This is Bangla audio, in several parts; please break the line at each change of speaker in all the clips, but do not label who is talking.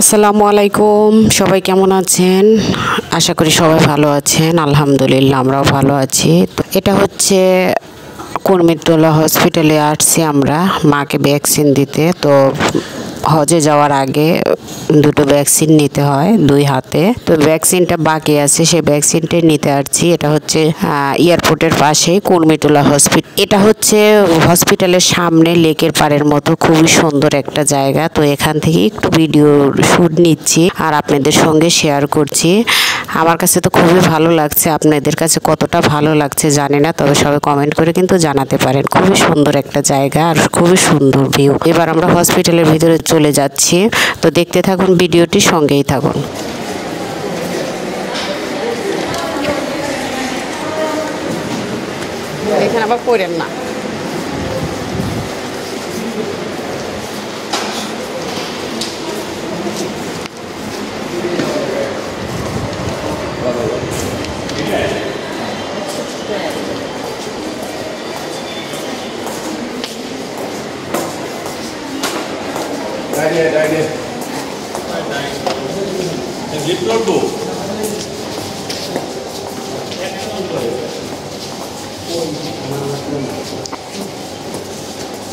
আসসালামু আলাইকুম। সবাই কেমন আছেন? আশা করি সবাই ভালো আছেন। আলহামদুলিল্লাহ আমরাও ভালো আছি। তো এটা হচ্ছে কুর্মিটোলা হসপিটালে আসছি আমরা মাকে ভ্যাকসিন দিতে। তো হজে যাওয়ার আগে দুটো ভ্যাকসিন নিতে হয় 2 হাতে। তো ভ্যাকসিনটা বাকি আছে, সেই ভ্যাকসিনটাই নিতে আসছি। এটা হচ্ছে এয়ারপোর্টের পাশেই কুর্মিটোলা হসপিটাল। এটা হচ্ছে হসপিটালের সামনে লেকের পাড়ের মতো খুবই সুন্দর একটা জায়গা। তো এখান থেকে একটু ভিডিও শুট নিচ্ছি আর আপনাদের সঙ্গে শেয়ার করছি। আমার কাছে তো খুবই ভালো লাগছে, আপনাদের কাছে কতটা ভালো লাগছে জানি না, তবে সবাই কমেন্ট করে কিন্তু জানাতে পারেন। খুবই সুন্দর একটা জায়গা আর খুবই সুন্দর ভিউ। এবার আমরা হসপিটালের ভিতরে চলে যাচ্ছি, তো দেখতে থাকুন ভিডিওটি, সঙ্গেই থাকুন। এখানে আবার পড়েন না।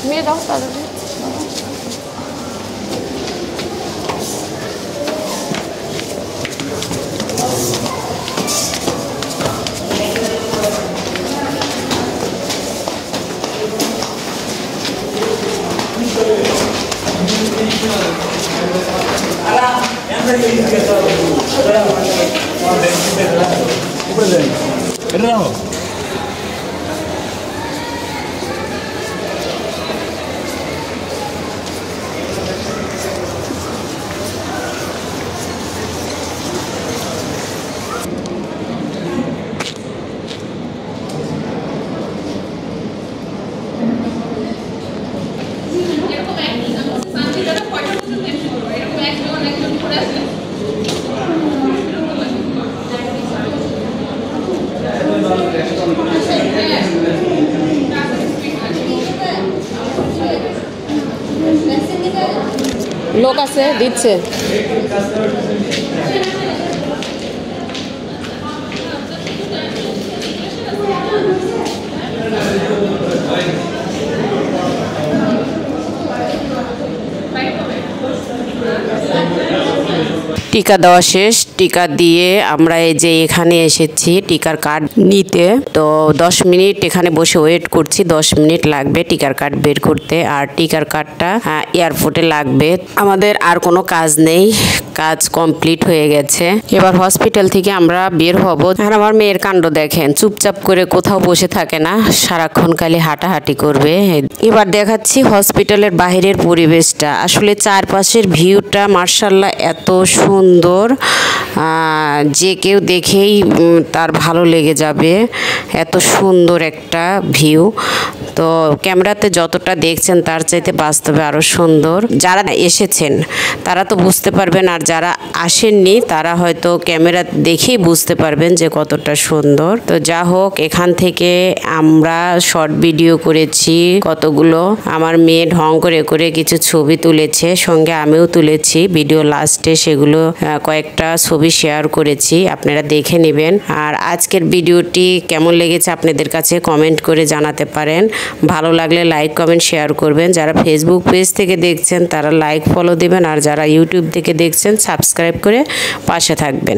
মেয়ে দাও তাদের লোক আছে দিচ্ছে। টিকা দেওয়া শেষ। টিকা দিয়ে আমরা এই যে এখানে এসেছি টিকার কার্ড নিতে। তো 10 মিনিট এখানে বসে ওয়েট করছি। 10 মিনিট লাগবে টিকার কার্ড বের করতে। আর টিকার কার্ডটা এয়ারপোর্টে লাগবে। আমাদের আর কোনো কাজ নেই, কাজ কমপ্লিট হয়ে গেছে। এবার হসপিটাল থেকে আমরা বের হব। আর আমার মেয়ের কাণ্ড দেখেন, চুপচাপ করে কোথাও বসে থাকে না, সারাক্ষণ খালি হাঁটাহাঁটি করবে। এবার দেখাচ্ছি হসপিটালের বাহিরের পরিবেশটা। আসলে চারপাশের ভিউটা মার্শাল্লাহ এত সুন্দর, যে কেউ দেখেই তার ভালো লেগে যাবে। এত সুন্দর একটা ভিউ। তো ক্যামেরাতে যতটা দেখছেন তার চাইতে বাস্তবে আরও সুন্দর। যারা এসেছেন তারা তো বুঝতে পারবেন, আর যারা আসেননি তারা হয়তো ক্যামেরা দেখেই বুঝতে পারবেন যে কতটা সুন্দর। তো যা হোক, এখান থেকে আমরা শর্ট ভিডিও করেছি কতগুলো। আমার মেয়ে ঢং করে করে কিছু ছবি তুলেছে, সঙ্গে আমিও তুলেছি। ভিডিও লাস্টে সেগুলো কয়েকটা ছবি শেয়ার করেছি, আপনারা দেখে নেবেন। আর আজকের ভিডিওটি কেমন লেগেছে আপনাদের কাছে কমেন্ট করে জানাতে পারেন। ভালো লাগলে লাইক কমেন্ট শেয়ার করবেন। যারা ফেসবুক পেজ থেকে দেখছেন তারা লাইক ফলো দেবেন, আর যারা ইউটিউব থেকে দেখছেন সাবস্ক্রাইব করে পাশে থাকবেন।